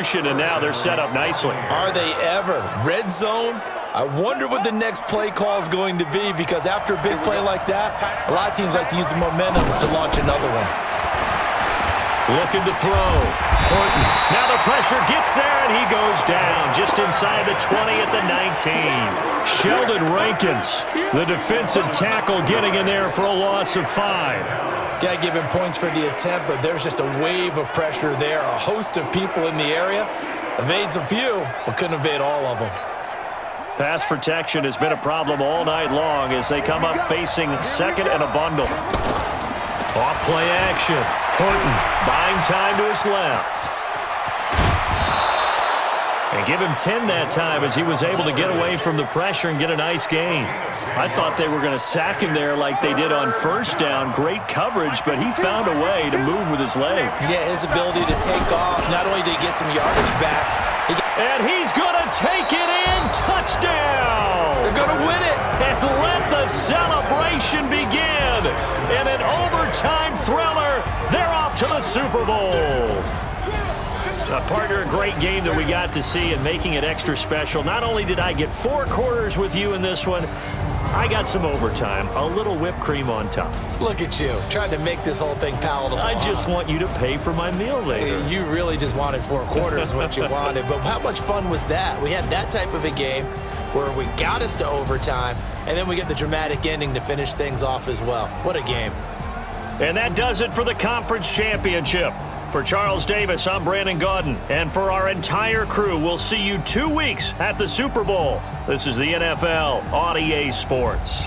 And now they're set up nicely. Are they ever? Red zone? I wonder what the next play call is going to be, because after a big play like that, a lot of teams like to use the momentum to launch another one. Looking to throw. Horton. Now the pressure gets there, and he goes down just inside the 20 at the 19. Sheldon Rankins, the defensive tackle, getting in there for a loss of 5. Got to give him points for the attempt, but there's just a wave of pressure there. A host of people in the area. Evades a few, but couldn't evade all of them. Pass protection has been a problem all night long as they come up facing second and a bundle. Off play action. Horton buying time to his left. And give him 10 that time as he was able to get away from the pressure and get a nice gain. I thought they were going to sack him there like they did on first down. Great coverage, but he found a way to move with his legs. Yeah, his ability to take off. Not only did he get some yardage back. And he's going to take it in. Touchdown! They're going to win it. And let the celebration begin. In an overtime thriller, they're off to the Super Bowl. Partner, a great game that we got to see and making it extra special. Not only did I get 4 quarters with you in this one, I got some overtime, a little whipped cream on top. Look at you, trying to make this whole thing palatable. I just want you to pay for my meal later. You really just wanted 4 quarters, what you wanted. But how much fun was that? We had that type of a game where we got us to overtime, and then we get the dramatic ending to finish things off as well. What a game. And that does it for the conference championship. For Charles Davis, I'm Brandon Gaudin. And for our entire crew, we'll see you 2 weeks at the Super Bowl. This is the NFL on EA Sports.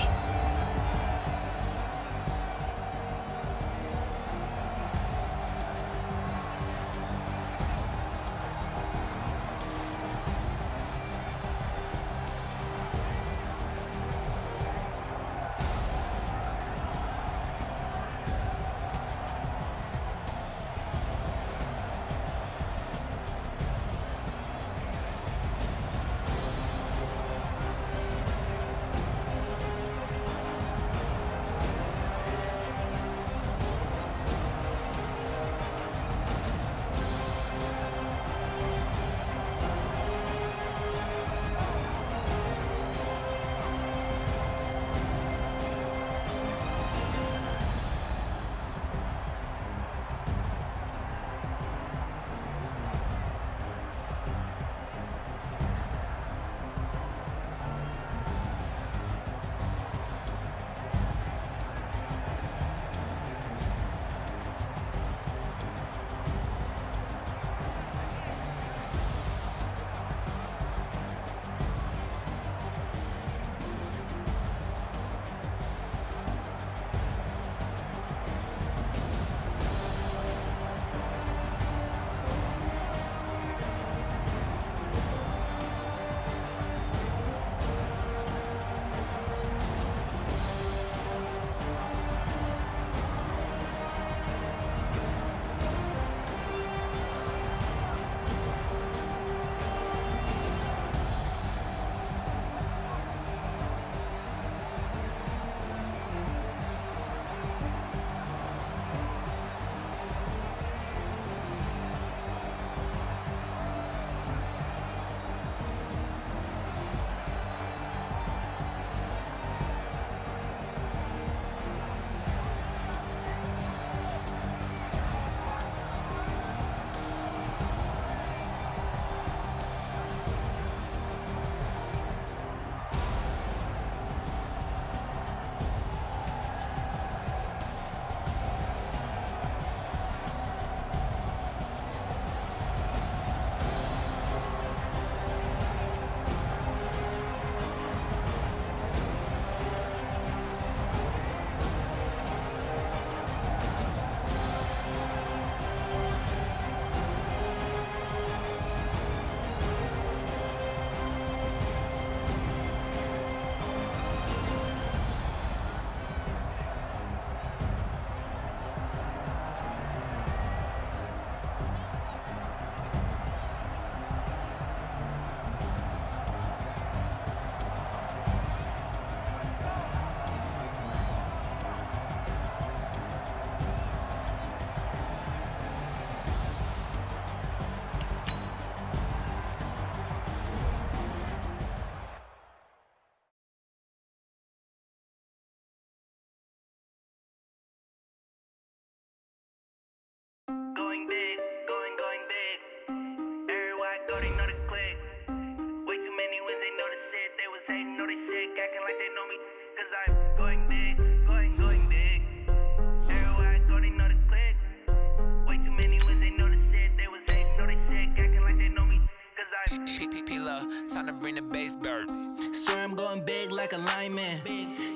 Time to bring the bass back. Swear I'm going big like a lineman.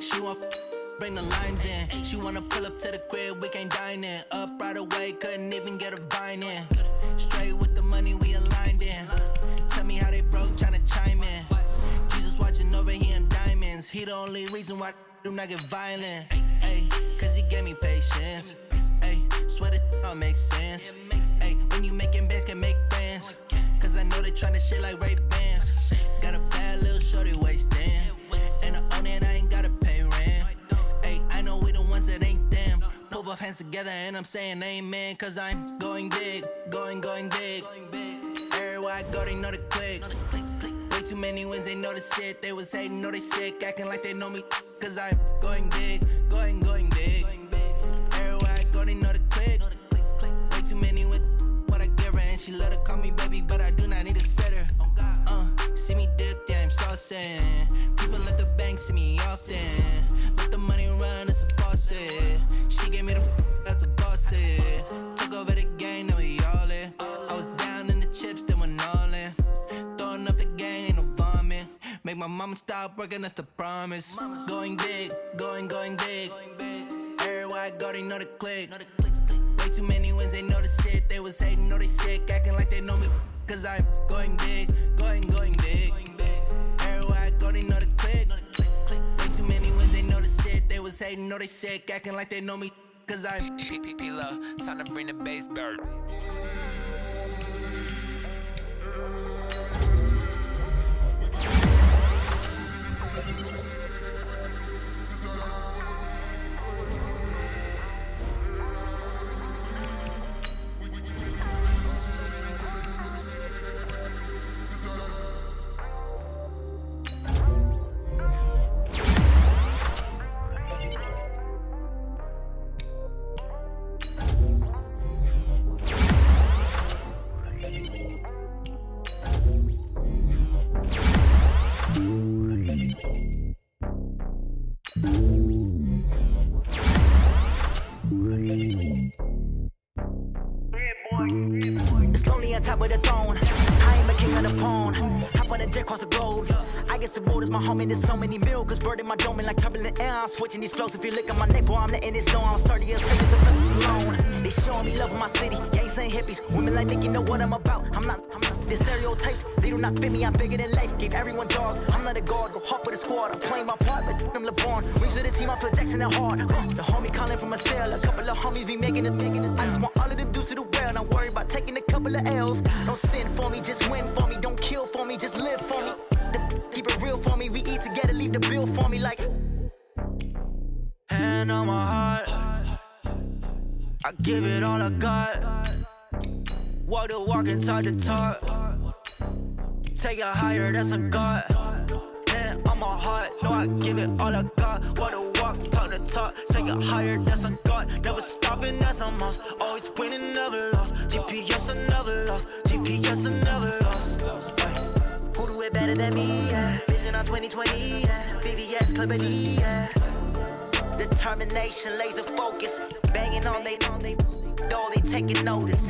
She want bring the limes in. She wanna pull up to the crib, we can't dine in. Up right away, couldn't even get a vine in. Straight with the money we aligned in. Tell me how they broke, tryna chime in. Jesus watching over, he in diamonds. He the only reason why I do not get violent. Ay, cause he gave me patience. Ay, swear that all makes sense. Ay, when you making bands, can make friends. Cause I know they tryna shit like Ray-Bans. Got a bad little shorty wasting. And I own it, I ain't gotta pay rent. Ay, I know we the ones that ain't them. Put both hands together and I'm saying amen. Cause I'm going big, going big. Everywhere I go, they know the click. Way too many wins, they know the shit. They was hating, know they sick, acting like they know me. Cause I'm going big, going big. Everywhere I go, they know the click. Way too many wins, what I give her. And she love to call me baby, but I do not need a setter. See me dip, yeah, I'm saucing. People at the bank see me often. Let the money run, it's a faucet. She gave me the that's the bosses. Took over the game, now we all in. I was down in the chips, then went all in. Throwing up the gang, ain't no vomit. Make my mama stop working, that's the promise. Going big, going big. Everywhere I go, they know the click. Way too many wins, they know the shit. They was hating, know they sick, acting like they know me. Cause I'm going big, going big. Everywhere I go, they know the click. Way too many wins, they know the shit. They was hating, know they sick, acting like they know me. Cause I'm P-P-P-Love, time to bring the bass back. It's lonely on top of the throne. I am the king of the pawn. Hop on a jet across the globe. I guess the road is my home and there's so many milkers bird in my dome and like turbulent air. I'm switching these flows. If you look at my neck, boy, I'm letting it snow. I'm sturdy as Vegas and versus alone. They showing me love in my city. Gangs ain't hippies. Women like Nick, you know what I'm about. I'm not the stereotypes. They do not fit me. I'm bigger than life. Gave everyone jobs. I'm not a guard. Go hop with a squad. I'm playing my part, but I'm LeBron. Rings to the team. I feel Jackson and hard. The homie calling from a cell. A couple of homies be making it. I just want all of them dudes to the well. Not worry about taking a couple of L's. Don't sin for me, just win for me. Don't kill for me, just live for me. Keep it real for me. We eat together, leave the bill for me like. Hand on my heart, I give it all I got. Walk the walk and talk the talk. Take it higher, that's a God. Hand on my heart, no, I give it all I got. Walk the walk, talk the talk. Take it higher, that's a God. Never stopping, that's a must. Always winning, never lost. GPS, I never lost. GPS, I never lost. Who do it better than me? Yeah. Vision on 2020, yeah. VVS, Clippity, yeah. Determination, laser focus. Banging on they door, they taking notice.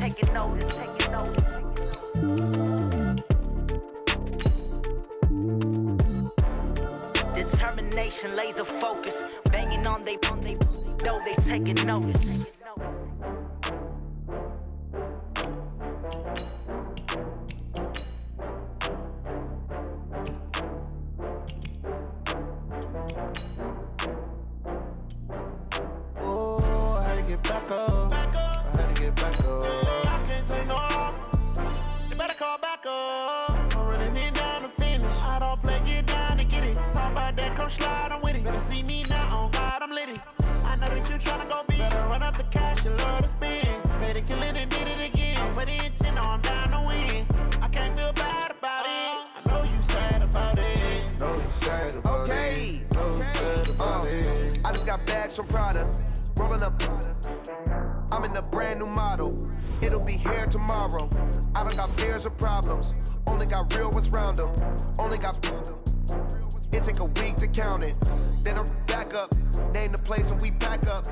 Determination, laser focus. Banging on they door, they taking notice. Back up. I had to get back up. I can't take no loss. You better call back up. I'm running it down to finish. I don't play, get down to get it. Talk about that, come slide, I'm with it. Better see me now, on God, I'm lit it. I know that you tryna go big. Better run up the cash, you love to spend. Better kill it and did it again. I'm with the intent, no, I'm down to win. I can't feel bad about it. I know you sad about it. Know you sad about it. Know you sad about it. I just got bags from Prada. Rolling up, I'm in a brand new model. It'll be here tomorrow. I don't got fears or problems. Only got real ones round them. Only got. It take a week to count it. Then I'm back up. Name the place and we back up.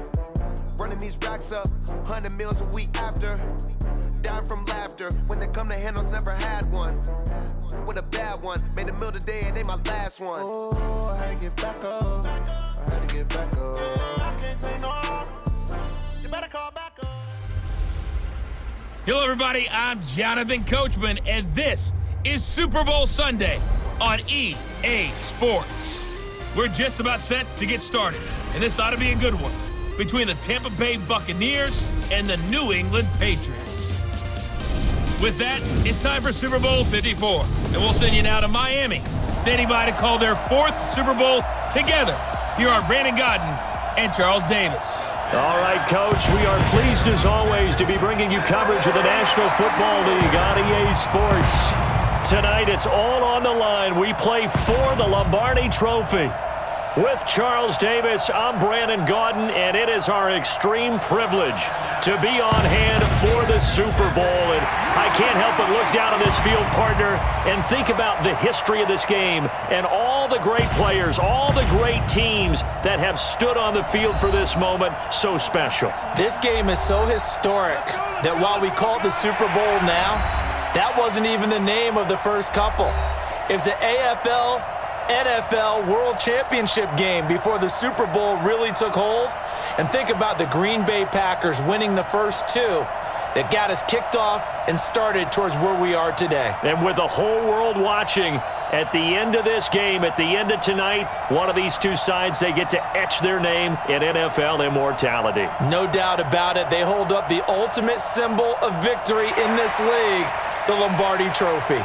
Running these racks up. 100 meals a week after. dying from laughter. When they come to handles, never had one. With a bad one, made a meal today and they my last one. Oh, I had to get back up. I had to get back up. I can't take no loss. You better call back up. Hello, everybody. I'm Jonathan Coachman, and this is Super Bowl Sunday on EA Sports. We're just about set to get started, and this ought to be a good one between the Tampa Bay Buccaneers and the New England Patriots. With that, it's time for Super Bowl 54, and we'll send you now to Miami, standing by to call their 4th Super Bowl together. Here are Brandon Godden and Charles Davis. All right, Coach, we are pleased as always to be bringing you coverage of the National Football League on EA Sports. Tonight, it's all on the line. We play for the Lombardi Trophy. With Charles Davis, I'm Brandon Gaudin, and it is our extreme privilege to be on hand for the Super Bowl. And I can't help but look down on this field, partner, and think about the history of this game and all the great players, all the great teams that have stood on the field for this moment. So special. This game is so historic that while we call it the Super Bowl now, that wasn't even the name of the first couple. It was the AFL NFL World Championship game before the Super Bowl really took hold. And think about the Green Bay Packers winning the first 2 that got us kicked off and started towards where we are today. And with the whole world watching, at the end of this game, at the end of tonight, one of these two sides, they get to etch their name in NFL immortality. No doubt about it. They hold up the ultimate symbol of victory in this league, the Lombardi Trophy.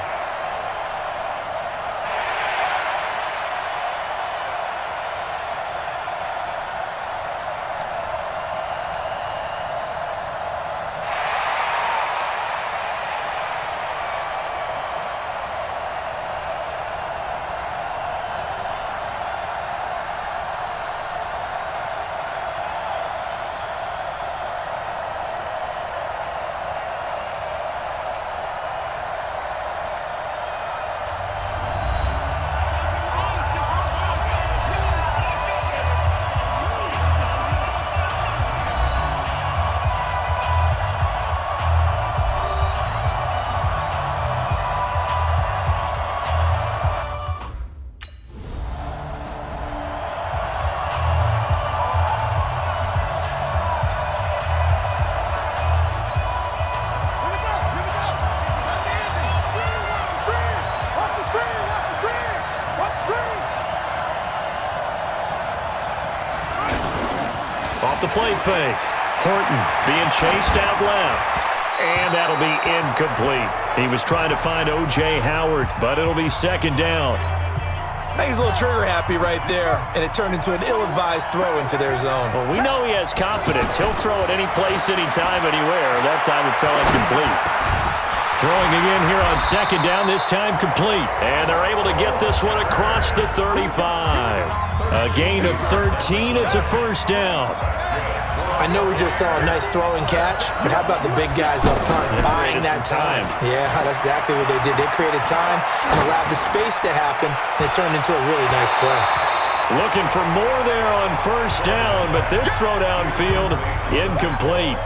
Off the play fake. Horton being chased out left. And that'll be incomplete. He was trying to find O.J. Howard, but it'll be second down. I think he's a little trigger happy right there, and it turned into an ill-advised throw into their zone. Well, we know he has confidence. He'll throw it any place, anytime, anywhere. That time it fell incomplete. Throwing again here on second down, this time complete. And they're able to get this one across the 35. A gain of 13. It's a first down. I know we just saw a nice throw and catch, but how about the big guys up front buying that time? Yeah, that's exactly what they did. They created time and allowed the space to happen, and it turned into a really nice play. Looking for more there on first down, but this throw downfield, incomplete.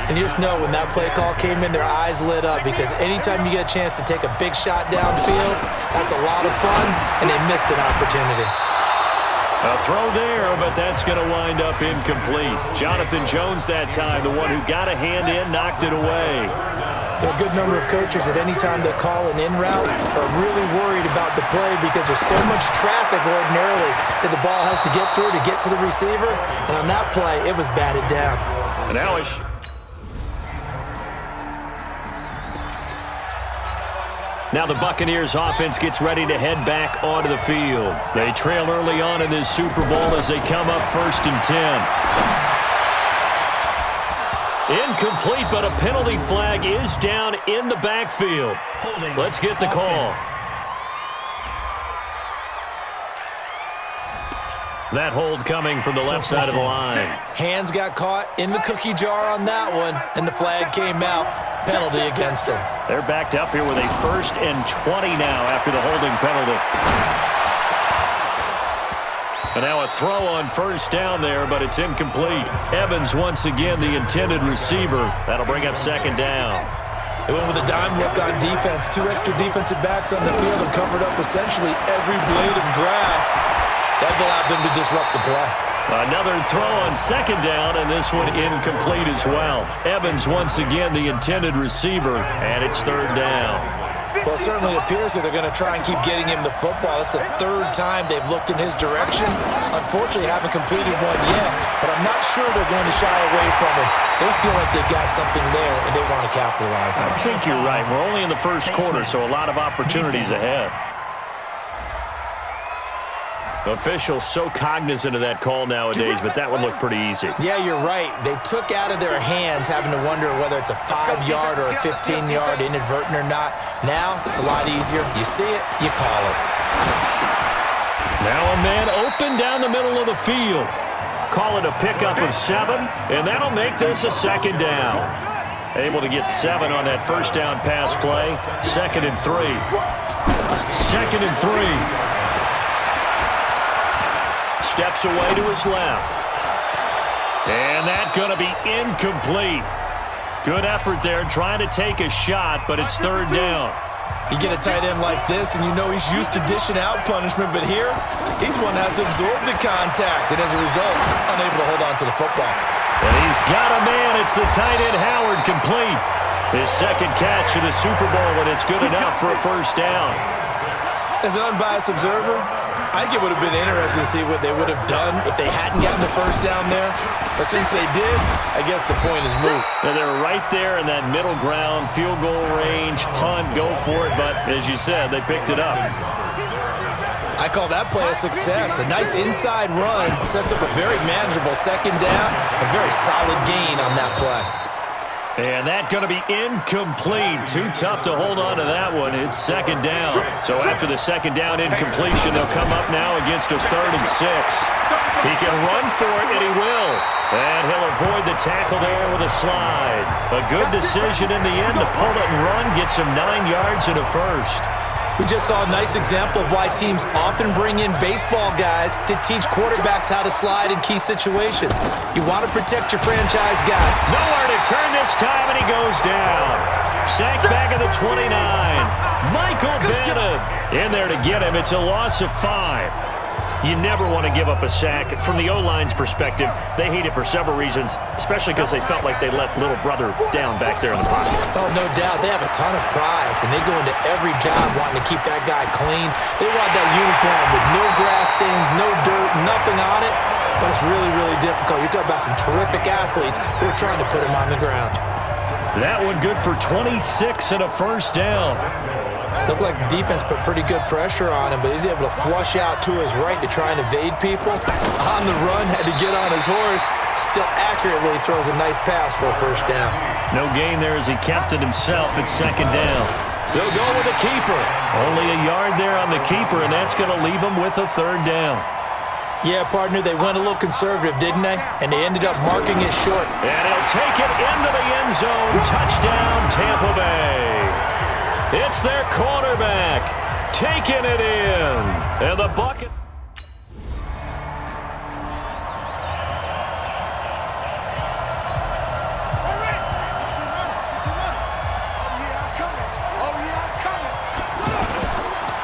And you just know when that play call came in, their eyes lit up, because anytime you get a chance to take a big shot downfield, that's a lot of fun, and they missed an opportunity. A throw there, but that's going to wind up incomplete. Jonathan Jones that time, the one who got a hand in, knocked it away. There are a good number of coaches that any time they call an in route are really worried about the play because there's so much traffic ordinarily that the ball has to get through to get to the receiver. And on that play, it was batted down. And now it's... Now the Buccaneers offense gets ready to head back onto the field. They trail early on in this Super Bowl as they come up 1st and 10. Incomplete, but a penalty flag is down in the backfield. Let's get the call. That hold coming from the left side of the line. Hands got caught in the cookie jar on that one, and the flag came out. Penalty against them. They're backed up here with a 1st and 20 now after the holding penalty. And now a throw on first down there, but it's incomplete. Evans once again the intended receiver. That'll bring up second down. They went with a dime look on defense. 2 extra defensive backs on the field and covered up essentially every blade of grass. That allowed them to disrupt the play. Another throw on second down, and this one incomplete as well. Evans once again the intended receiver, and it's third down. Well, it certainly appears that they're going to try and keep getting him the football. It's the third time they've looked in his direction. Unfortunately, haven't completed one yet, but I'm not sure they're going to shy away from it. They feel like they've got something there, and they want to capitalize on it. I think you're right. We're only in the first quarter, so a lot of opportunities ahead. Officials so cognizant of that call nowadays, but that one looked pretty easy. Yeah, you're right. They took out of their hands having to wonder whether it's a 5-yard or a 15-yard inadvertent or not. Now, it's a lot easier. You see it, you call it. Now a man open down the middle of the field. Call it a pickup of 7, and that'll make this a second down. Able to get 7 on that first down pass play. 2nd and 3. 2nd and 3. Steps away to his left. And that's going to be incomplete. Good effort there trying to take a shot, but it's third down. You get a tight end like this, and you know he's used to dishing out punishment, but here, he's one that has to absorb the contact, and as a result, unable to hold on to the football. And he's got a man. It's the tight end, Howard, complete. His second catch of the Super Bowl, and it's good enough for a first down. As an unbiased observer, I think it would have been interesting to see what they would have done if they hadn't gotten the first down there. But since they did, I guess the point is moot. And they're right there in that middle ground, field goal range, punt, go for it. But as you said, they picked it up. I call that play a success. A nice inside run sets up a very manageable second down. A very solid gain on that play. And that's going to be incomplete. Too tough to hold on to that one. It's second down. So after the second down incompletion, they'll come up now against a 3rd and 6. He can run for it, and he will. And he'll avoid the tackle there with a slide. A good decision in the end to pull it and run, gets him 9 yards and a first. We just saw a nice example of why teams often bring in baseball guys to teach quarterbacks how to slide in key situations. You want to protect your franchise guy. Nowhere to turn this time, and he goes down. Sacked back at the 29. Michael Bennett in there to get him. It's a loss of 5. You never want to give up a sack. From the O-line's perspective, they hate it for several reasons, especially because they felt like they let little brother down back there in the pocket. Oh, no doubt. They have a ton of pride, and they go into every job wanting to keep that guy clean. They want that uniform with no grass stains, no dirt, nothing on it, but it's really, really difficult. You're talking about some terrific athletes who are trying to put him on the ground. That one good for 26 and a first down. Looked like the defense put pretty good pressure on him, but he's able to flush out to his right to try and evade people. On the run, had to get on his horse. Still accurately throws a nice pass for a first down. No gain there as he kept it himself at second down. They'll go with a keeper. Only a yard there on the keeper, and that's going to leave him with a third down. Yeah, partner, they went a little conservative, didn't they? And they ended up marking it short. And he'll take it into the end zone. Touchdown, Tampa Bay. It's their quarterback taking it in. And the bucket.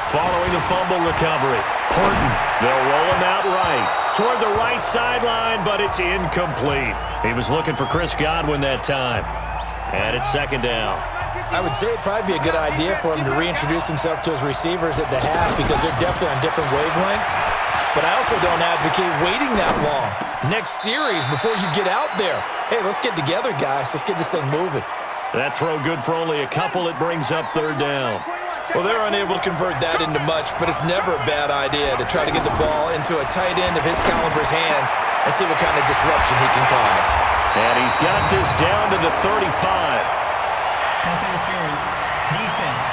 Following the fumble recovery, Horton, they'll roll him out right. Toward the right sideline, but it's incomplete. He was looking for Chris Godwin that time. And it's second down. I would say it'd probably be a good idea for him to reintroduce himself to his receivers at the half because they're definitely on different wavelengths. But I also don't advocate waiting that long. Next series, before you get out there, hey, let's get together, guys. Let's get this thing moving. That throw good for only a couple. It brings up third down. Well, they're unable to convert that into much, but it's never a bad idea to try to get the ball into a tight end of his caliber's hands and see what kind of disruption he can cause. And he's got this down to the 35. Pass interference. Defense.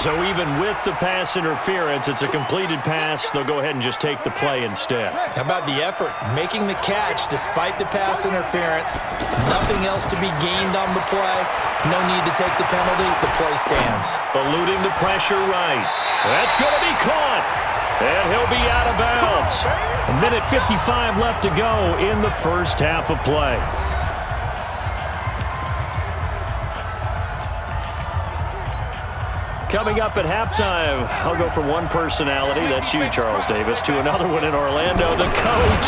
So even with the pass interference, it's a completed pass. They'll go ahead and just take the play instead. How about the effort? Making the catch despite the pass interference. Nothing else to be gained on the play. No need to take the penalty. The play stands. Eluding the pressure right. That's going to be caught. And he'll be out of bounds. A minute 55 left to go in the first half of play. Coming up at halftime, I'll go from one personality, that's you, Charles Davis, to another one in Orlando, the coach.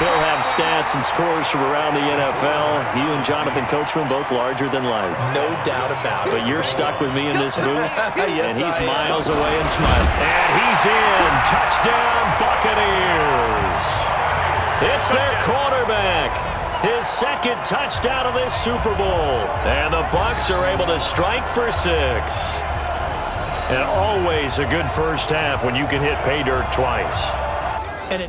He'll have stats and scores from around the NFL. You and Jonathan Coachman, both larger than life. No doubt about it. But you're stuck with me in this booth, yes, and he's miles away and smiling. And he's in. Touchdown, Buccaneers. It's their quarterback. His second touchdown of this Super Bowl. And the Bucs are able to strike for 6. And always a good first half when you can hit pay dirt twice. And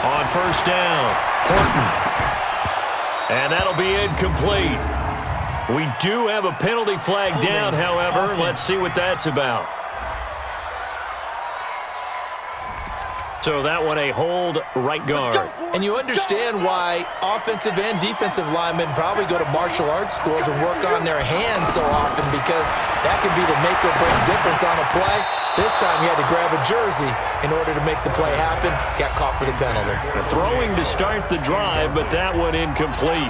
on first down, Horton. And that'll be incomplete. We do have a penalty flag down, however. Let's see what that's about. So that one a hold right guard. And you understand why offensive and defensive linemen probably go to martial arts schools and work on their hands so often, because that could be the make or break difference on a play. This time he had to grab a jersey in order to make the play happen. Got caught for the penalty. Throwing to start the drive, but that one incomplete.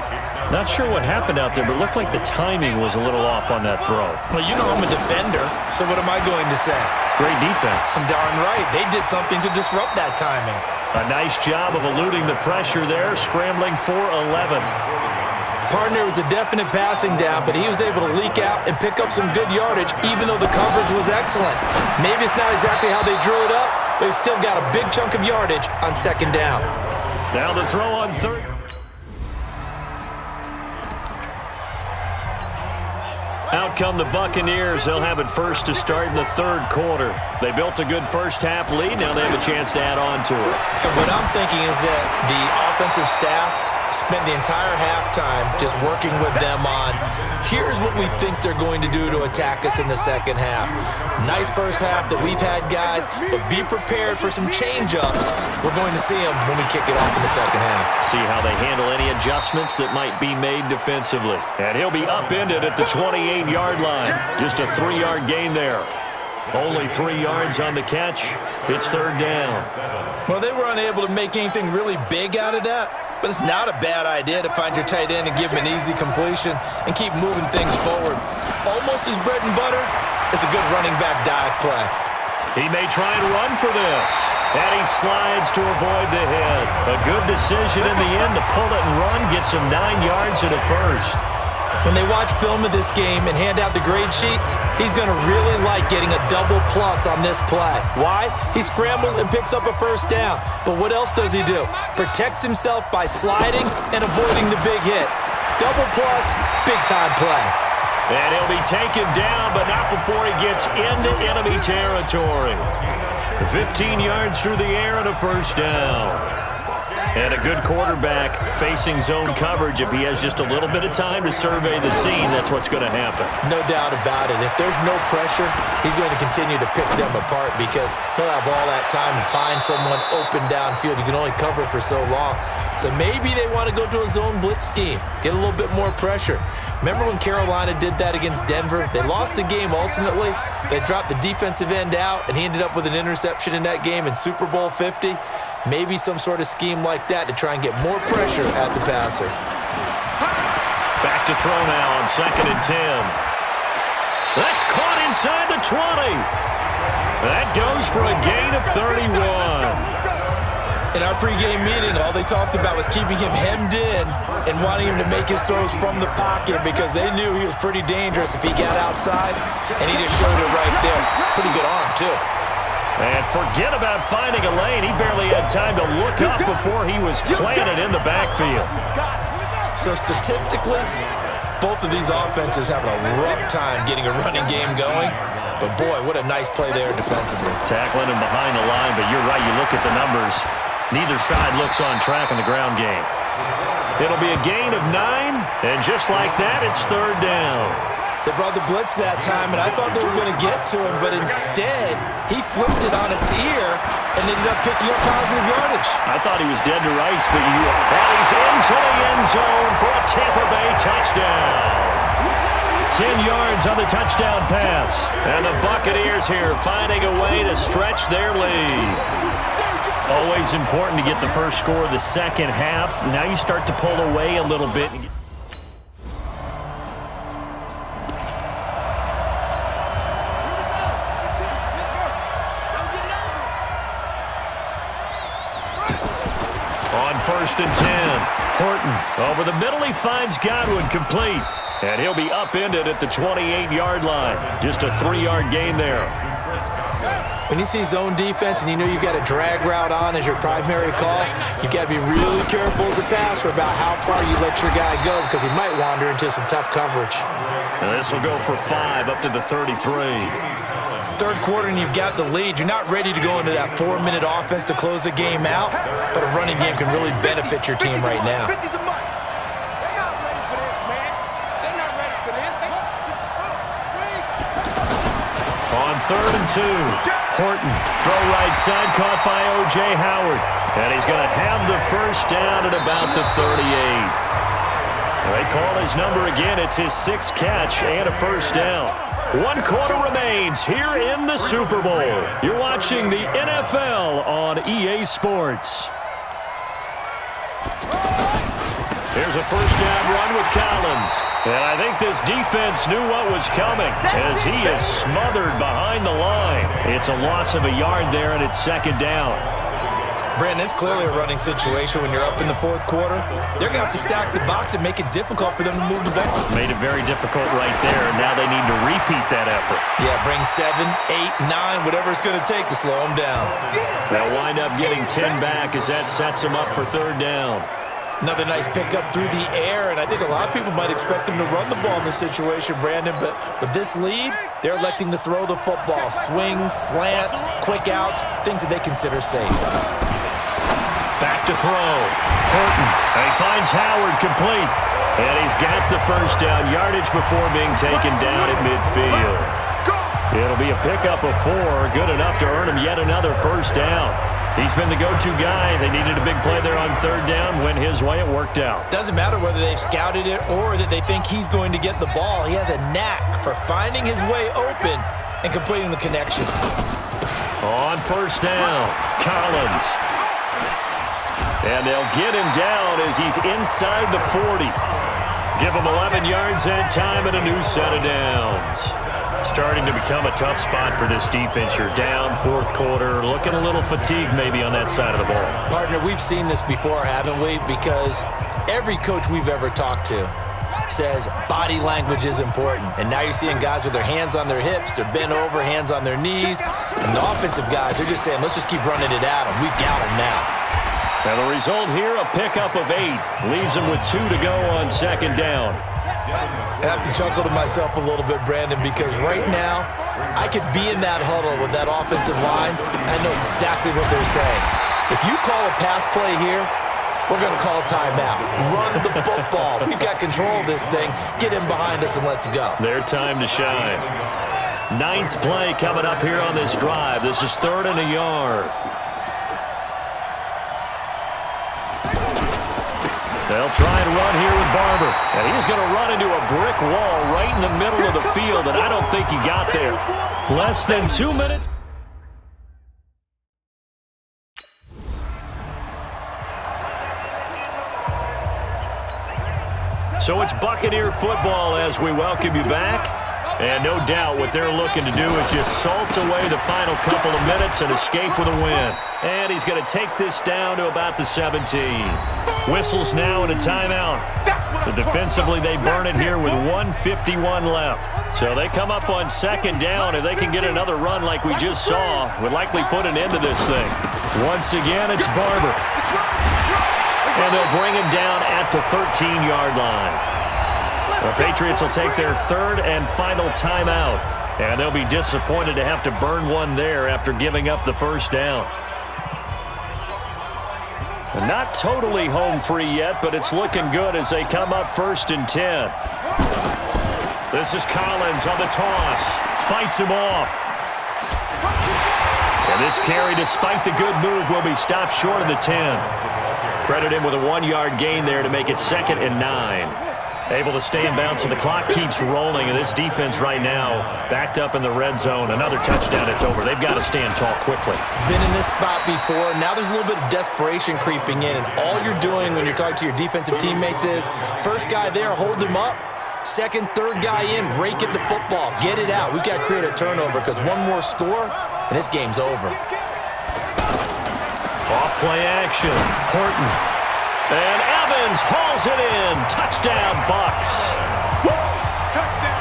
Not sure what happened out there, but it looked like the timing was a little off on that throw. Well, you know I'm a defender, so what am I going to say? Great defense. Darn right. They did something to disrupt that timing. A nice job of eluding the pressure there, scrambling for 11. Partner was a definite passing down, but he was able to leak out and pick up some good yardage, even though the coverage was excellent. Maybe it's not exactly how they drew it up, but they still got a big chunk of yardage on second down. Now the throw on third. Out come the Buccaneers. They'll have it first to start in the third quarter. They built a good first half lead. Now they have a chance to add on to it. And what I'm thinking is that the offensive staff spent the entire halftime just working with them on, here's what we think they're going to do to attack us in the second half. Nice first half that we've had, guys, but be prepared for some change-ups. We're going to see them when we kick it off in the second half. See how they handle any adjustments that might be made defensively. And he'll be upended at the 28-yard line. Just a 3-yard gain there. Only 3 yards on the catch. It's third down. Well, they were unable to make anything really big out of that. But it's not a bad idea to find your tight end and give him an easy completion and keep moving things forward. Almost his bread and butter. It's a good running back dive play. He may try and run for this. And he slides to avoid the hit. A good decision in the end to pull it and run. Gets him 9 yards and a first. When they watch film of this game and hand out the grade sheets, he's going to really like getting a double plus on this play. Why? He scrambles and picks up a first down. But what else does he do? Protects himself by sliding and avoiding the big hit. Double plus, big-time play. And he'll be taken down, but not before he gets into enemy territory. 15 yards through the air and a first down. And a good quarterback facing zone coverage. If he has just a little bit of time to survey the scene, that's what's going to happen. No doubt about it. If there's no pressure, he's going to continue to pick them apart because he'll have all that time to find someone open downfield. You can only cover for so long. So maybe they want to go to a zone blitz scheme, get a little bit more pressure. Remember when Carolina did that against Denver? They lost the game ultimately. They dropped the defensive end out, and he ended up with an interception in that game in Super Bowl 50. Maybe some sort of scheme like that to try and get more pressure at the passer. Back to throw now on 2nd and 10. That's caught inside the 20. That goes for a gain of 31. In our pregame meeting, all they talked about was keeping him hemmed in and wanting him to make his throws from the pocket because they knew he was pretty dangerous if he got outside, and he just showed it right there. Pretty good arm, too. And forget about finding a lane. He barely had time to look up before he was planted in the backfield. So statistically, both of these offenses having a rough time getting a running game going. But, boy, what a nice play there defensively. Tackling him behind the line, but you're right. You look at the numbers. Neither side looks on track in the ground game. It'll be a gain of 9, and just like that, it's third down. They brought the blitz that time, and I thought they were going to get to him, but instead, he flipped it on its ear and ended up picking up positive yardage. I thought he was dead to rights, but he's into the end zone for a Tampa Bay touchdown. 10 yards on the touchdown pass. And the Buccaneers here finding a way to stretch their lead. Always important to get the first score of the second half. Now you start to pull away a little bit. On 1st and 10, Horton over the middle. He finds Godwin complete. And he'll be upended at the 28-yard line. Just a 3-yard gain there. When you see zone defense and you know you've got a drag route on as your primary call, you've got to be really careful as a passer about how far you let your guy go because he might wander into some tough coverage. And this will go for 5 up to the 33. Third quarter and you've got the lead. You're not ready to go into that 4-minute offense to close the game out, but a running game can really benefit your team right now. On 3rd and 2, Horton, throw right side, caught by O.J. Howard. And he's going to have the first down at about the 38. They call his number again. It's his 6th catch and a first down. 1 quarter remains here in the Super Bowl. You're watching the NFL on EA Sports. Here's a first down run with Collins. And I think this defense knew what was coming as he is smothered behind the line. It's a loss of a yard there, and it's 2nd down. Brandon, it's clearly a running situation when you're up in the 4th quarter. They're going to have to stack the box and make it difficult for them to move the ball. Made it very difficult right there, and now they need to repeat that effort. Yeah, bring 7, 8, 9, whatever it's going to take to slow them down. They'll wind up getting 10 back as that sets them up for 3rd down. Another nice pickup through the air, and I think a lot of people might expect them to run the ball in this situation, Brandon, but with this lead, they're electing to throw the football. Swings, slants, quick outs, things that they consider safe. Back to throw. Horton, and he finds Howard complete. And he's got the first down yardage before being taken down at midfield. It'll be a pickup of 4, good enough to earn him yet another first down. He's been the go-to guy. They needed a big play there on 3rd down. Went his way. It worked out. Doesn't matter whether they've scouted it or that they think he's going to get the ball. He has a knack for finding his way open and completing the connection. On 1st down, Collins. And they'll get him down as he's inside the 40. Give him 11 yards that time and a new set of downs. Starting to become a tough spot for this defense. You're down 4th quarter, looking a little fatigued maybe on that side of the ball. Partner, we've seen this before, haven't we? Because every coach we've ever talked to says body language is important. And now you're seeing guys with their hands on their hips, they're bent over, hands on their knees. And the offensive guys, they're just saying, let's just keep running it at them. We've got them now. And the result here, a pickup of 8. Leaves them with 2 to go on 2nd down. I have to chuckle to myself a little bit, Brandon, because right now I could be in that huddle with that offensive line, and I know exactly what they're saying. If you call a pass play here, we're going to call a timeout. Run the football. We've got control of this thing. Get in behind us and let's go. Their time to shine. 9th play coming up here on this drive. This is 3rd and a yard. They'll try and run here with Barber. And he's going to run into a brick wall right in the middle of the field, and I don't think he got there. Less than 2 minutes. So it's Buccaneer football as we welcome you back. And no doubt what they're looking to do is just salt away the final couple of minutes and escape with a win. And he's going to take this down to about the 17. Whistles now and a timeout. So defensively they burn it here with 1:51 left. So they come up on 2nd down. If they can get another run like we just saw, would likely put an end to this thing. Once again, it's Barber. And they'll bring him down at the 13-yard line. The Patriots will take their 3rd and final timeout. And they'll be disappointed to have to burn one there after giving up the first down. Not totally home free yet, but it's looking good as they come up 1st and 10. This is Collins on the toss. Fights him off. And this carry, despite the good move, will be stopped short of the 10. Credit him with a 1-yard gain there to make it 2nd and 9. Able to stay in bounds, so the clock keeps rolling, and this defense right now backed up in the red zone. Another touchdown, it's over. They've got to stand tall quickly. Been in this spot before. Now there's a little bit of desperation creeping in, and all you're doing when you're talking to your defensive teammates is first guy there, hold him up. Second, third guy in, rake at the football. Get it out. We've got to create a turnover because one more score, and this game's over. Off play action. Horton. And Evans hauls it in. Touchdown, Bucks.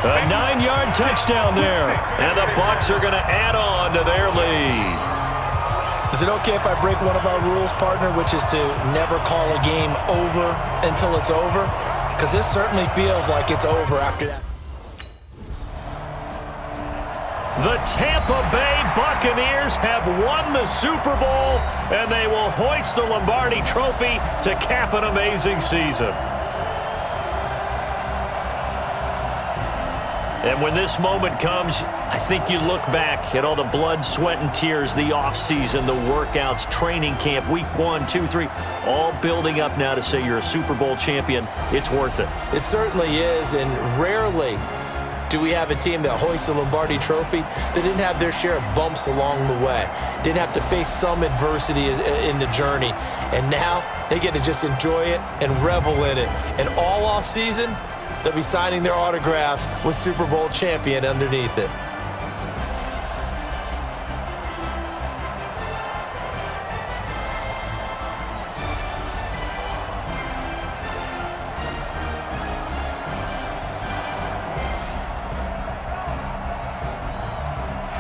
A 9-yard touchdown there. And the Bucks are going to add on to their lead. Is it okay if I break one of our rules, partner, which is to never call a game over until it's over? Because this certainly feels like it's over after that. The Tampa Bay Buccaneers have won the Super Bowl, and they will hoist the Lombardi Trophy to cap an amazing season. And when this moment comes, I think you look back at all the blood, sweat, and tears, the offseason, the workouts, training camp, week 1, 2, 3, all building up now to say you're a Super Bowl champion. It's worth it. It certainly is, and rarely do we have a team that hoists the Lombardi Trophy that didn't have their share of bumps along the way, didn't have to face some adversity in the journey, and now they get to just enjoy it and revel in it. And all off season, they'll be signing their autographs with Super Bowl champion underneath it.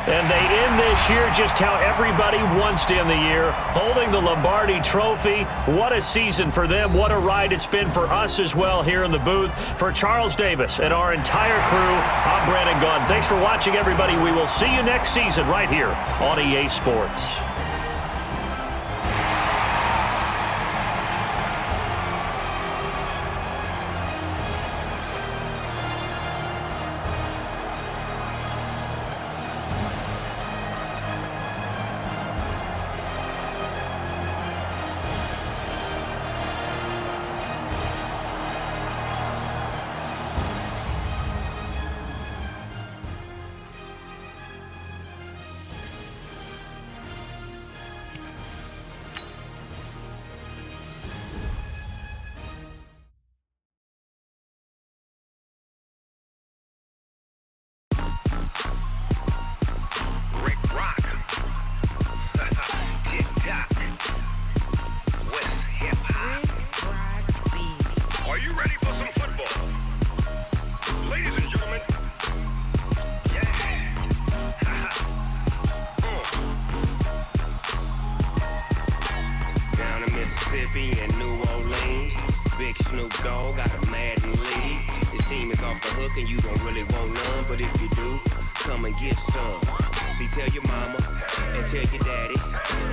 And they end this year just how everybody wants to end the year, holding the Lombardi Trophy. What a season for them. What a ride it's been for us as well here in the booth. For Charles Davis and our entire crew, I'm Brandon Gunn. Thanks for watching, everybody. We will see you next season right here on EA Sports. Mississippi and New Orleans. Big Snoop Dogg got a Madden league. This team is off the hook and you don't really want none, but if you do, come and get some. See, tell your mama and tell your daddy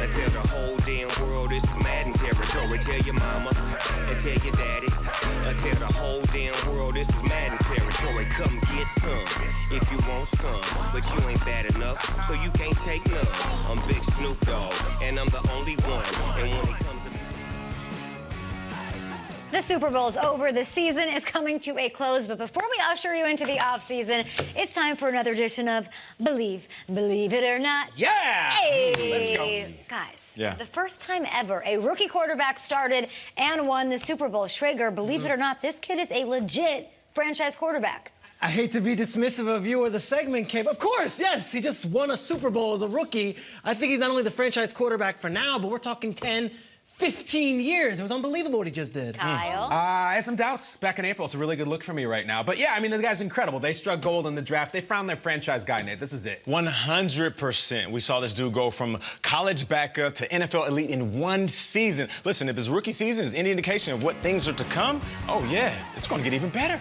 and tell the whole damn world this is Madden territory. Tell your mama and tell your daddy and tell the whole damn world this is Madden territory. Come get some if you want some, but you ain't bad enough, so you can't take none. I'm Big Snoop Dogg and I'm the only one, and when it comes to the Super Bowl's over. The season is coming to a close. But before we usher you into the offseason, it's time for another edition of Believe It or Not. Yeah! Hey! Let's go. Guys, Yeah. the first time ever a rookie quarterback started and won the Super Bowl. Schrager, believe it or not, this kid is a legit franchise quarterback. I hate to be dismissive of you or the segment, Kate. Of course, yes, he just won a Super Bowl as a rookie. I think he's not only the franchise quarterback for now, but we're talking 10, 15 years. It was unbelievable what he just did. Kyle? I had some doubts back in April. It's a really good look for me right now. But yeah, I mean, the guy's incredible. They struck gold in the draft. They found their franchise guy, Nate. This is it. 100%. We saw this dude go from college backup to NFL elite in one season. Listen, if his rookie season is any indication of what things are to come, oh yeah, it's going to get even better.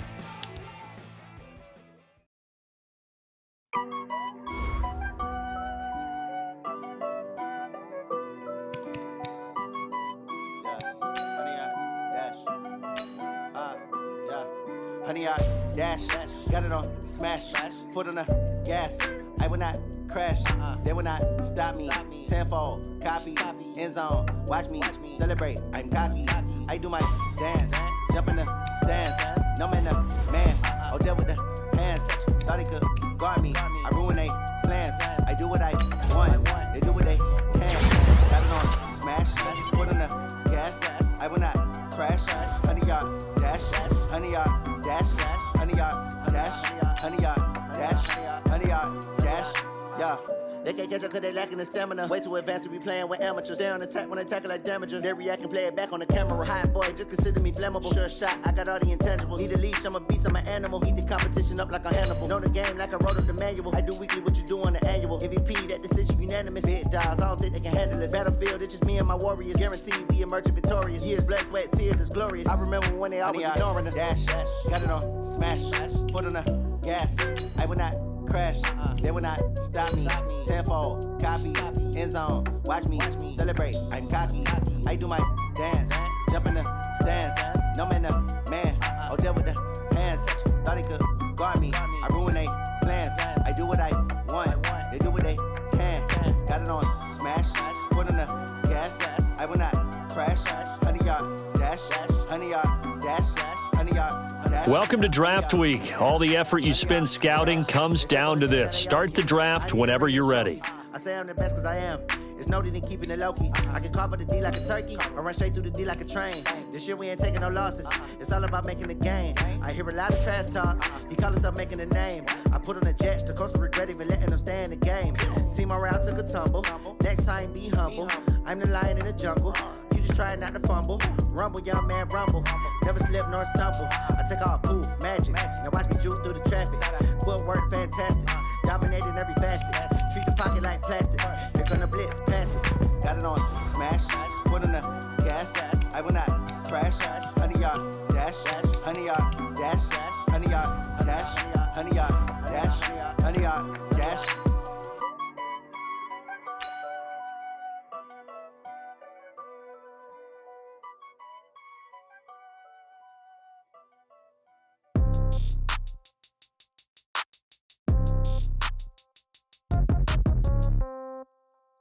100 yard dash. Got it on smash. Foot on the gas. I will not crash. They will not stop me. Tenfold, copy, end zone. Watch me celebrate. I'm cocky. I do my dance. Jump in the stands. No man, the man. Oh, deal with the hands. Thought he could guard me. I ruin they plans. I do what I want. They do what they can. Got it on smash. Foot on the gas. I will not crash. 100 yard dash. 100 yard dash. 100 yard dash. 100 yard dash. 100 yard dash. Yeah. They can't catch up cause they lacking the stamina. Way too advanced to be playing with amateurs. Stay on attack when I tackle like damager. They react and play it back on the camera. Hot boy, just consider me flammable. Sure shot, I got all the intangibles. Need a leash, I'm a beast, I'm an animal. Eat the competition up like a Hannibal. Know the game like I wrote up the manual. I do weekly what you do on the annual. MVP, that decision unanimous. Big dogs, I don't think they can handle it. Battlefield, it's just me and my warriors. Guaranteed we emerging victorious. Years, blood, sweat, tears, it's glorious. I remember when they always ignoring us. Dash, got it on smash. Foot on the gas. I will not crash. They will not stop me. Tenfold, copy, end zone. Watch me celebrate. I'm cocky. I do my dance. Jump in the stands. No man, the man. Oh, deal with the hands. Thought he could guard me. I ruin they plans. I do what I want. They do what they can. Got it on smash. Foot on the gas. I will not crash. 100 yard dash. 100 yard dash. 100 yard dash. Welcome to Draft Week. All the effort you spend scouting comes down to this. Start the draft whenever you're ready. I say I'm the best cause I am. It's no need in keeping it low-key. I can carve up the D like a turkey or run straight through the D like a train. This year we ain't taking no losses. It's all about making the game. I hear a lot of trash talk. He call himself making a name. I put on the Jets. The coach will regret even letting them stay in the game. Team around took a tumble. Next time be humble. I'm the lion in the jungle. You just trying not to fumble. Rumble, young man, rumble. Never slip nor stumble. I take off, poof, magic. Now watch me juke through the traffic. Footwork fantastic. Dominating every facet. Treat the pocket like plastic. Here come the blitz, pass it. Got it on smash. Foot on the gas. I will not crash. 100 yard dash. 100 yard dash. 100 yard dash. 100 yard dash. 100 yard dash.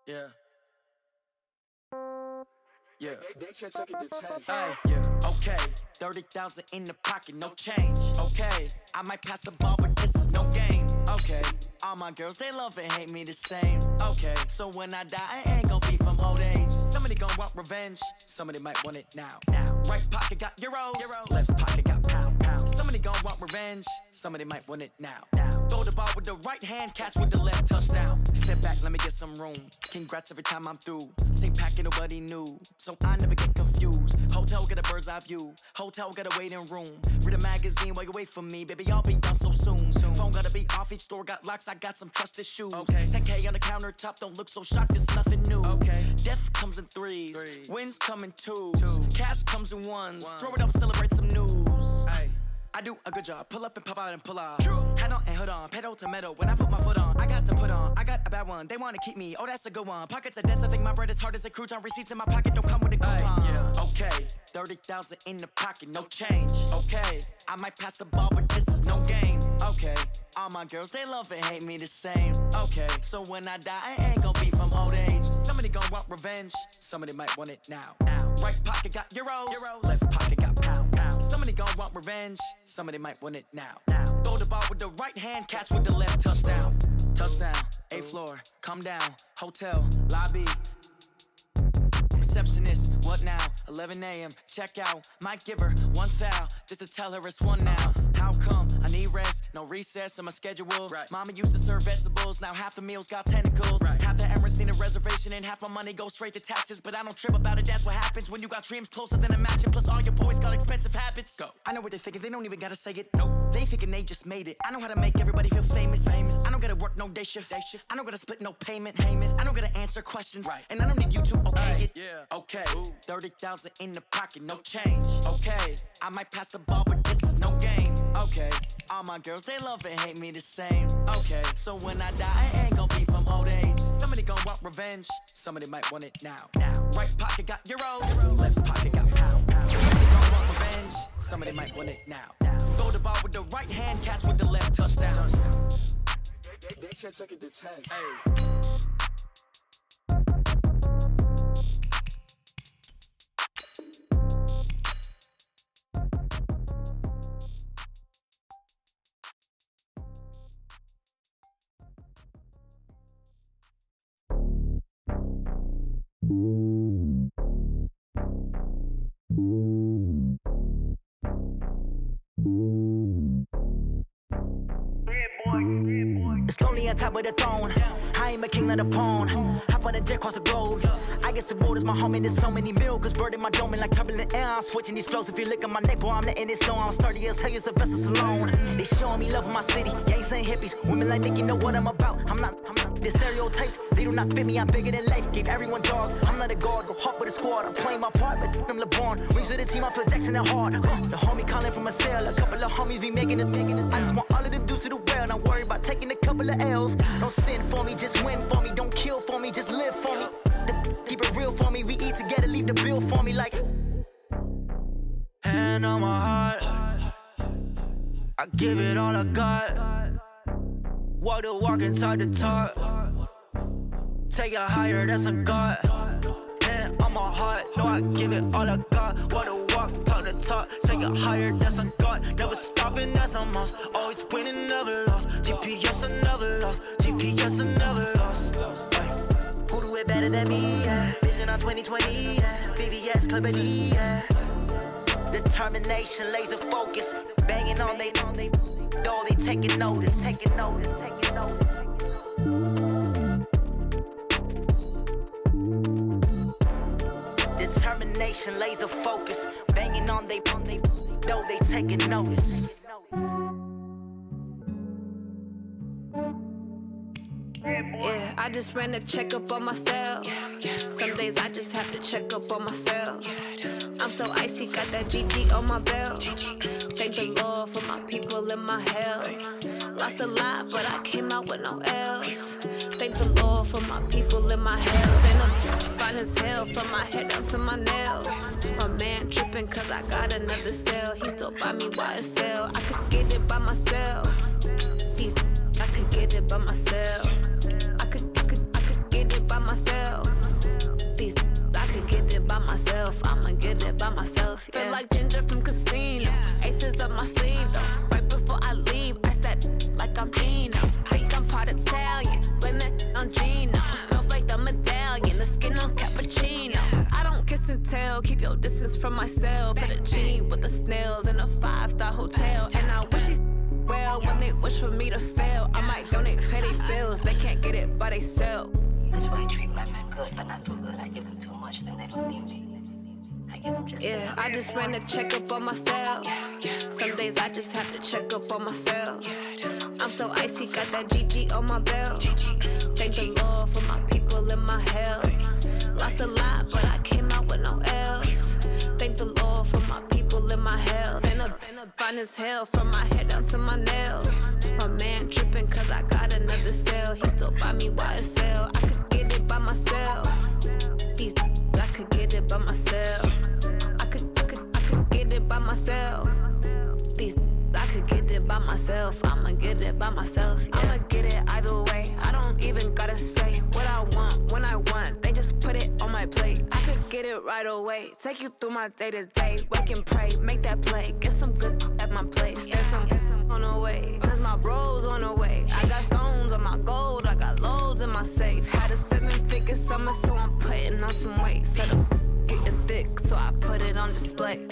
Yeah. Yeah. Hey, yeah. Okay. 30,000 in the pocket, no change. Okay. I might pass the ball, but this is no game. Okay. All my girls, they love and hate me the same. Okay. So when I die, I ain't gon' be from old age. Somebody gon' want revenge. Somebody might want it now. Right pocket got euros. Left pocket got pound. Somebody gon' want revenge. Somebody might want it now. Throw the ball with the right hand, catch with the left, touchdown. Step back, let me get some room. Congrats every time I'm through. Same packet, nobody knew. So I never get confused. Hotel get a bird's eye view. Hotel get a waiting room. Read a magazine while you wait for me. Baby, I'll be done so soon. Phone gotta be off, each store got locks. I got some trusted shoes. 10K on the countertop, don't look so shocked, it's nothing new. Death comes in threes. Wins come in twos. Cash comes in ones. Throw it up, celebrate some news. I do a good job. Pull up and pop out and pull out. Head on and hood on. Pedal to metal. When I put my foot on, I got to put on. I got a bad one. They want to keep me. Oh, that's a good one. Pockets are dense. I think my bread is hard as a crouton. Receipts in my pocket don't come with a coupon. Yeah. Okay. 30,000 in the pocket. No change. Okay. I might pass the ball, but this is no game. Okay. All my girls, they love and hate me the same. Okay. So when I die, I ain't gon' be from old age. Somebody gon' want revenge. Somebody might want it now. Right pocket got euros. Left pocket got pound. Somebody gon' want revenge. Somebody might want it now. Throw the ball with the right hand, catch with the left, touchdown. Touchdown, 8th floor, come down, hotel, lobby. Receptionist, what now? 11 a.m., check out. Might give her one foul, just to tell her it's one now. How come? I need rest, no recess in my schedule. Mama used to serve vegetables, now half the meals got tentacles. Half the Emirates need a reservation and half my money goes straight to taxes. But I don't trip about it, that's what happens when you got dreams closer than a mansion. Plus all your boys got expensive habits. Go. I know what they're thinking, they don't even gotta say it. Nope. They thinking they just made it. I know how to make everybody feel famous. I don't gotta work no day shift. I don't gotta split no payment. I don't gotta answer questions. And I don't need you to okay it. Okay, 30,000 in the pocket, no change. Okay, I might pass the ball, but this is no game. Okay, all my girls, they love and hate me the same. Okay, so when I die, I ain't gon' be from old age. Somebody gon' want revenge. Somebody might want it now. Right pocket got euros. Left pocket got pound. Somebody gon' want revenge. Somebody might want it now. Throw the the ball with the right hand, catch with the left, touchdown. They can't take it to 10. Hey. It's lonely on top of the throne. I ain't a king of the pawn. Hop on a jet across the globe. I guess the world is my home and there's so many miracles burning my dome and like turbulent air. I'm switching these flows. If you look at my neck, boy, I'm letting it snow. I'm sturdy as hell, it's a vessel alone. They showing me love in my city. Gangs ain't hippies. Women like Nick, you know what I'm about. I'm not the stereotypes. They do not fit me. I'm bigger than life. Gave everyone jobs. I'm not a guard. Go hard with a squad. I'm playing my part, but I'm LeBron. Rings to the team. I feel Jackson and hard. The homie calling from a cell. A couple of homies be making it. I just want all of them dudes to do well. Not worry about taking a couple of L's. Don't sin for me, just win for me. Don't kill for me, just live for me. Keep it real for me. We eat together, leave the bill for me like. Hand on my heart, I give it all I got. Walk the walk and talk the talk. Take it higher, that's a God. Hand on my heart, no, I give it all I got. Walk the walk, talk the talk. Take it higher, that's a God. Never stopping, that's a must. Always winning, never lost. GPS, I never lost. GPS, I never lost. Who do it better than me? Yeah. Vision on 2020, yeah. VVS, Clipper D, yeah. Determination, laser focus. Banging on they door, they taking notice. Taking notice, taking notice. Determination, laser focus. Banging on they door, they taking notice. Yeah, I just ran a checkup on myself. Some days I just have to check up on myself. I'm so icy, got that GG on my belt. Thank the Lord for my people and my health. Lost a lot, but I came out with no L's. Thank the Lord for my people and my health. And I'm fine as hell from my head down to my nails. My man tripping cause I got another cell. He still buy me YSL. I could get it by myself. These I could get it by myself. I could get it by myself. These I could get it by myself. I'ma get it by myself. Yeah. Feel like Ginger from Casino. Aces up my sleeve though. Right before I leave, I said like I'm Dino. Think I'm part Italian. Blame that on Gino. Snowflake the medallion. The skin on cappuccino. I don't kiss and tell. Keep your distance from myself. Fettuccine with the snails in a 5-star hotel. And I wish he's well when they wish for me to fail. I might donate petty bills. They can't get it by themselves. That's why I treat women good, but not too good. I give them too much, then they don't need me. I give them just yeah, I just ran a checkup on myself. Some days I just have to check up on myself. I'm so icy, got that GG on my belt. Thank the Lord for my people and my health. Lost a lot, but I came out with no L's. Thank the Lord for my people and my health. And I'm fine as hell from my head down to my nails. My man tripping cause I got another cell. He still buy me YSL. I could get it by myself. These I could get it by myself. I could get it by myself. These I could get it by myself. I'ma get it by myself. Yeah. I'ma get it either way. I don't even gotta say what I want when I want. They just put it on my plate. I could get it right away. Take you through my day to day. Wake and pray, make that play. Get some good at my place. There's some on the way. Cause my bro's on the way. I got stones on my gold. I got loads in my safe. Had a 7-figure summer, so I'm putting on some weight. Set up getting thick, so I put it on display.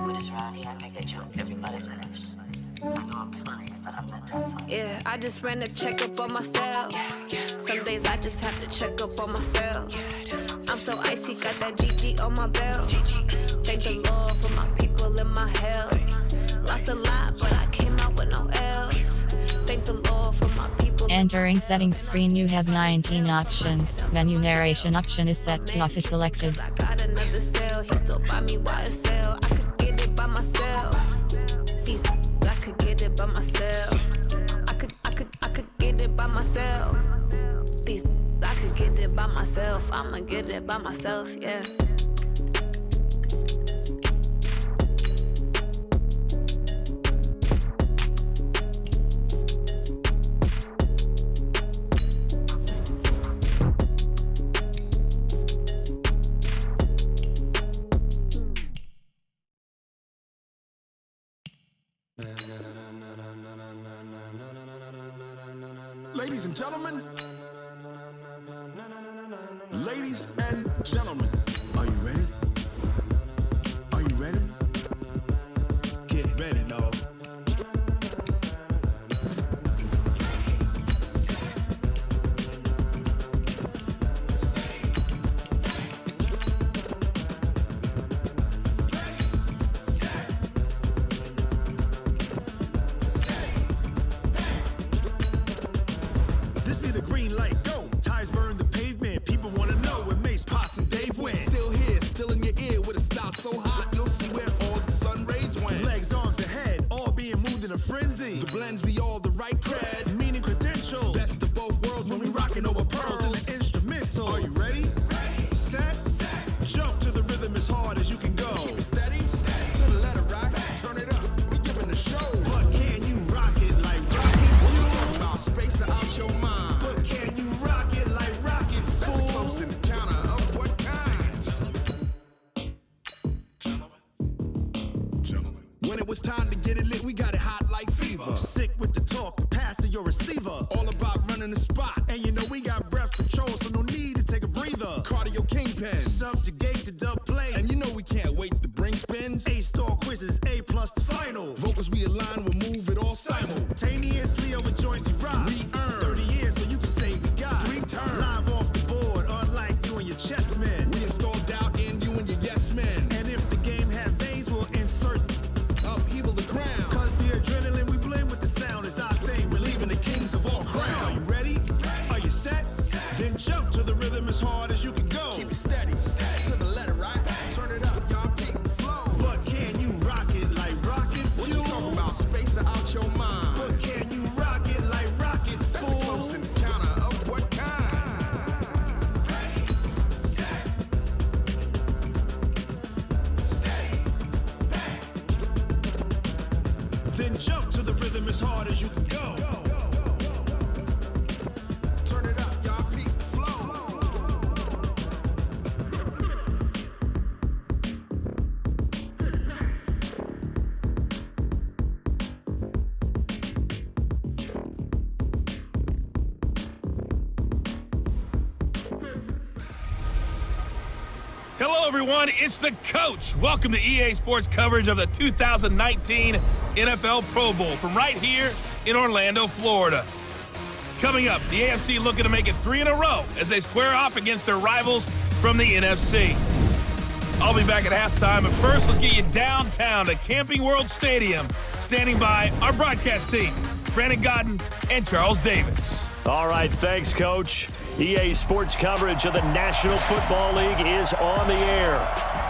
With this round here, I make a joke. Everybody laughs. I know I'm funny, but I'm not that funny. Yeah, I just ran a checkup on myself. Some days I just have to check up on myself. I'm so icy, got that GG on my belt. Thank the Lord for my people and my health. Lost a lot, but I came out with no L's. Thank the Lord for my people. Entering settings screen, you have 19 options. Menu narration option is set to office selected. I got another cell, he still buy me YSL. I could get it by myself. These I could get it by myself. I could get it by myself. These I could get it by myself. I'ma get it by myself, yeah. Ladies and gentlemen. Ladies and gentlemen. Are you ready? Are you ready? Get ready, dog. This be the green light, go. Tires burn the pavement. People want to know where Mace, Potts, and Dave went. Still here, still in your ear with a style so hot, you'll see where all the sun rays went. Legs, arms, and head, all being moved in a frenzy. The blends be all the right cred, meaning credentials. Best of both worlds when we rockin' over pearls in the instrumental. Are you ready? Set, jump to the rhythm as hard as you can go. Keep it steady, to the letter rock, turn it up. We giving a show. But can you rock it like rocket? You talking about space or out your mind? But can you rock it like rockets? That's a close encounter of what kind? Gentlemen. When it was time to get it lit, we got it hot like fever. Sick with the talk, the pass of your receiver. All about running the spot. And you know we got breath control, so no need to take a breather. Cardio kingpin, subjugate the dub play. And you know we can't wait to bring spins. A-star quizzes, A+ the final. Vocals we align, we'll move it all simultaneously over joints we rock. We earn 30 years, so you can say we got 3 turns. Live off the board, unlike you and your chess men. We install doubt in you and your yes men. And if the game had veins, we'll insert upheaval the ground. Cause the adrenaline we blend with the sound is our thing. We're leaving the kings of all crowns. Are you ready? Are you set? Then jump to the rhythm as hard as you can go. Keep it steady, to the letter, right? Turn it up, y'all peak the flow. But can you rock it like rocket fuel? What you talking about? Space or out your mind? But can you rock it like rockets, fool? That's a close encounter of what kind? Ready, set, steady, back. Then jump to the rhythm as hard as you can go. Turn it up, y'all peak the flow. Hello, everyone. It's the coach. Welcome to EA Sports coverage of the 2019 NFL Pro Bowl from right here in Orlando, Florida. Coming up, the AFC looking to make it 3 in a row as they square off against their rivals from the NFC. I'll be back at halftime, but first, let's get you downtown to Camping World Stadium. Standing by our broadcast team, Brandon Godden and Charles Davis. All right, thanks, Coach. EA Sports coverage of the National Football League is on the air.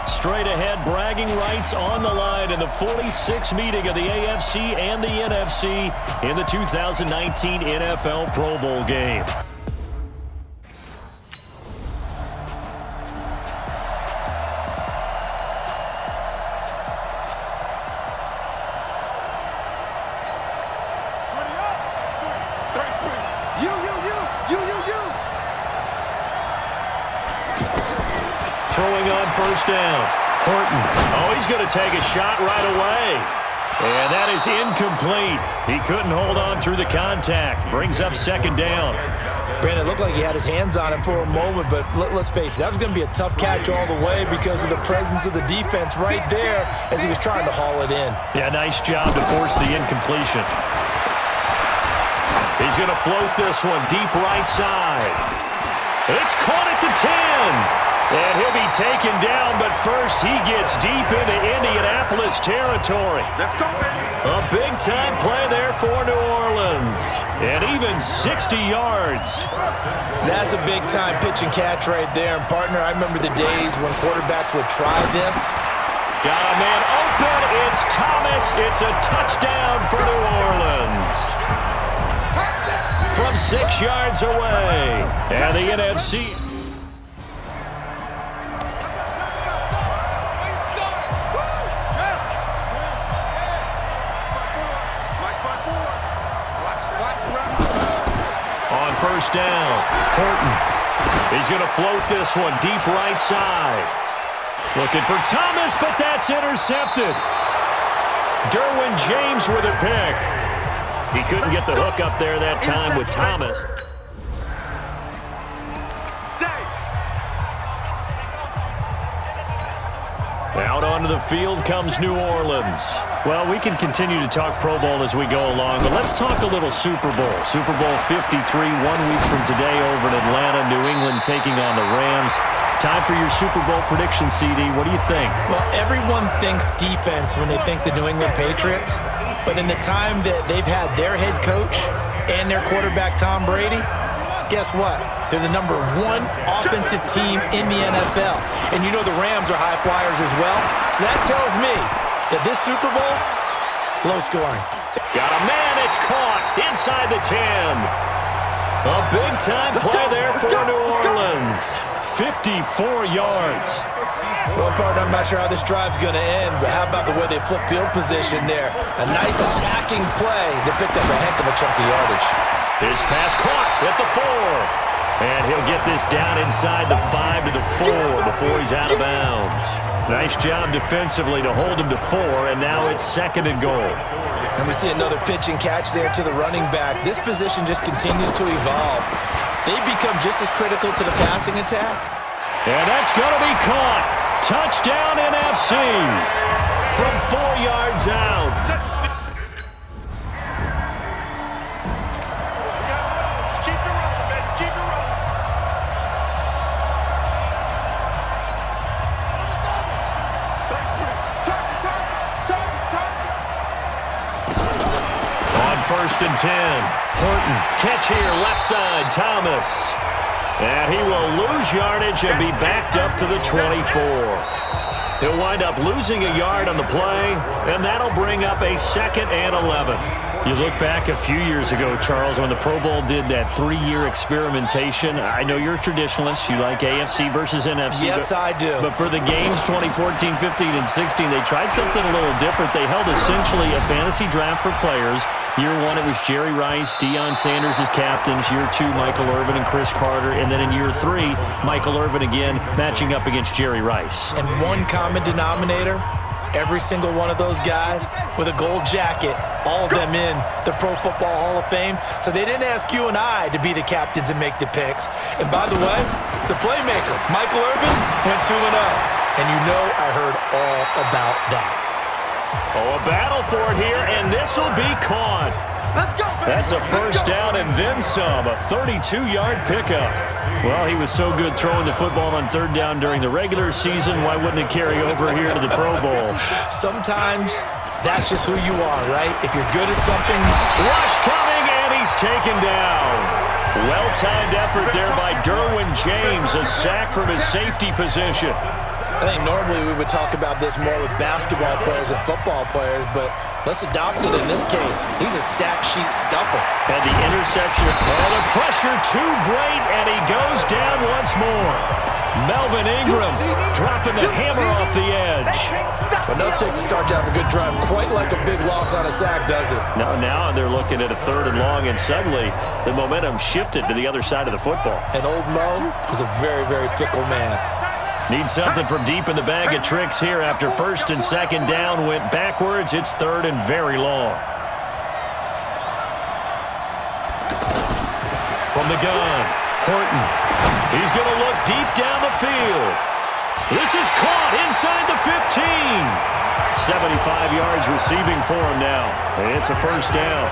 Straight ahead, bragging rights on the line in the 46th meeting of the AFC and the NFC in the 2019 NFL Pro Bowl game. Throwing on first down. Horton. Oh, he's going to take a shot right away. And that is incomplete. He couldn't hold on through the contact. Brings up second down. Brandon, it looked like he had his hands on him for a moment, but let's face it, that was going to be a tough catch all the way because of the presence of the defense right there as he was trying to haul it in. Yeah, nice job to force the incompletion. He's going to float this one deep right side. It's caught at the 10. And he'll be taken down, but first he gets deep into Indianapolis territory. Let's go, baby. A big-time play there for New Orleans. And even 60 yards. That's a big-time pitch and catch right there. And, partner, I remember the days when quarterbacks would try this. Got a man open. It's Thomas. It's a touchdown for New Orleans. From 6 yards away. And the NFC... First down, Horton. He's going to float this one deep right side. Looking for Thomas, but that's intercepted. Derwin James with a pick. He couldn't get the hook up there that time with Thomas. Out onto the field comes New Orleans. Well, we can continue to talk Pro Bowl as we go along, but let's talk a little Super Bowl. Super Bowl 53, 1 week from today over in Atlanta. New England taking on the Rams. Time for your Super Bowl prediction, CD. What do you think? Well, everyone thinks defense when they think the New England Patriots, but in the time that they've had their head coach and their quarterback, Tom Brady, guess what? They're the #1 offensive team in the NFL. And you know the Rams are high flyers as well. So that tells me that this Super Bowl, low scoring. Got a man, it's caught inside the 10. A big-time play there for New Orleans. 54 yards. Well, partner, I'm not sure how this drive's going to end, but how about the way they flip field position there? A nice attacking play that picked up a heck of a chunk of yardage. His pass caught at the 4. And he'll get this down inside the 5 to the 4 before he's out of bounds. Nice job defensively to hold him to 4, and now it's 2nd and goal. And we see another pitch and catch there to the running back. This position just continues to evolve. They become just as critical to the passing attack. And that's going to be caught. Touchdown NFC from 4 yards out. On 1st and 10, Horton, catch here, left side, Thomas. And he will lose yardage and be backed up to the 24. He'll wind up losing a yard on the play, and that'll bring up a 2nd and 11. You look back a few years ago, Charles, when the Pro Bowl did that 3-year experimentation. I know you're a traditionalist. You like AFC versus NFC. Yes, I do. But for the games 2014, 15, and 16, they tried something a little different. They held essentially a fantasy draft for players. Year 1, it was Jerry Rice, Deion Sanders as captains. Year 2, Michael Irvin and Chris Carter. And then in year 3, Michael Irvin again matching up against Jerry Rice. And one common denominator, every single one of those guys with a gold jacket, all of them in the Pro Football Hall of Fame. So they didn't ask you and I to be the captains and make the picks. And by the way, the playmaker, Michael Irvin, went 2-0. And you know I heard all about that. Oh, a battle for it here, and this will be caught. That's a 1st down and then some, a 32-yard pickup. Well, he was so good throwing the football on 3rd down during the regular season. Why wouldn't it carry over here to the Pro Bowl? Sometimes that's just who you are, right? If you're good at something. Rush coming, and he's taken down. Well-timed effort there by Derwin James, a sack from his safety position. I think normally we would talk about this more with basketball players and football players, but let's adopt it in this case. He's a stat sheet stuffer. And the interception. Oh, the pressure too great, and he goes down once more. Melvin Ingram dropping the hammer off the edge. But no takes to start to have a good drive. Quite like a big loss on a sack, does it? No, now they're looking at a 3rd and long, and suddenly the momentum shifted to the other side of the football. And old Mo is a very, very fickle man. Need something from deep in the bag of tricks here after 1st and 2nd down went backwards. It's 3rd and very long. From the gun, Horton. He's going to look deep down the field. This is caught inside the 15. 75 yards receiving for him now. And it's a 1st down.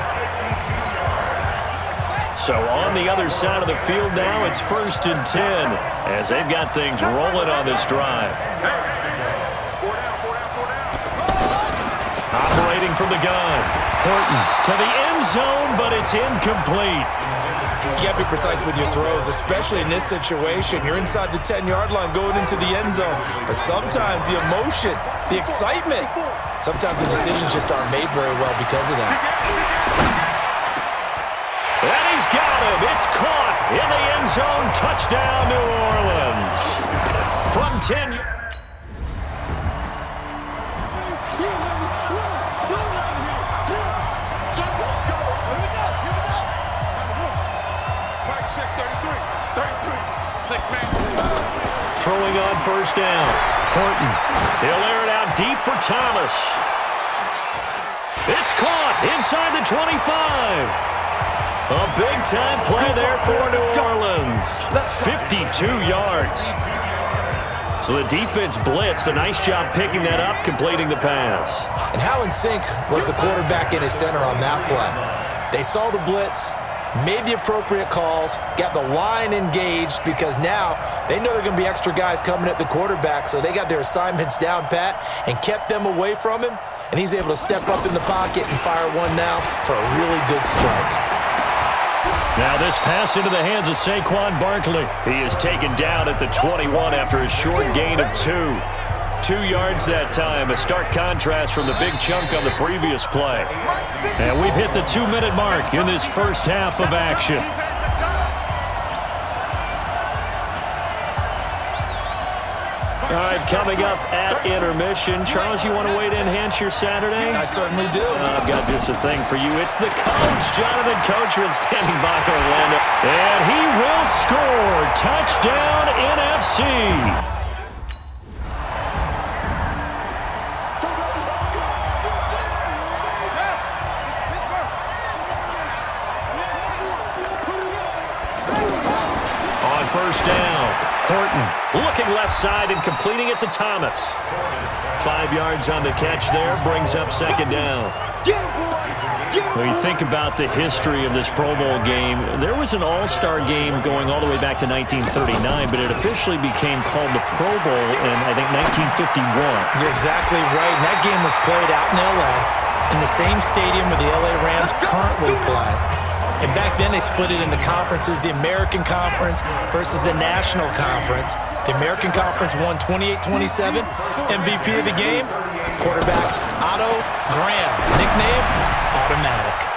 So on the other side of the field now, it's 1st and 10 as they've got things rolling on this drive. Operating from the gun, Horton to the end zone, but it's incomplete. You got to be precise with your throws, especially in this situation. You're inside the 10-yard line going into the end zone, but sometimes the emotion, the excitement, sometimes the decisions just aren't made very well because of that. And he's got him. It's caught in the end zone. Touchdown, New Orleans. From 10. Throwing on 1st down. Horton. He'll air it out deep for Thomas. It's It's caught inside the 25. A big-time play there for New Orleans. 52 yards. So the defense blitzed. A nice job picking that up, completing the pass. And how in sync was the quarterback in his center on that play? They saw the blitz, made the appropriate calls, got the line engaged because now they know there are going to be extra guys coming at the quarterback, so they got their assignments down pat and kept them away from him, and he's able to step up in the pocket and fire one now for a really good strike. Now this pass into the hands of Saquon Barkley. He is taken down at the 21 after a short gain of 2. 2 yards that time, a stark contrast from the big chunk on the previous play. And we've hit the 2-minute mark in this first half of action. All right, coming up at intermission. Charles, you want to wait to enhance your Saturday? I certainly do. I've got just a thing for you. It's the coach, Jonathan Coachman, standing by Orlando. And he will score. Touchdown, NFC. First down. Horton looking left side and completing it to Thomas. 5 yards on the catch there, brings up second down. When you think about the history of this Pro Bowl game, there was an all-star game going all the way back to 1939, but it officially became called the Pro Bowl in, I think, 1951. You're exactly right. And that game was played out in L.A. in the same stadium where the L.A. Rams currently play. And back then, they split it into conferences, the American Conference versus the National Conference. The American Conference won 28-27. MVP of the game, quarterback Otto Graham, nickname Automatic.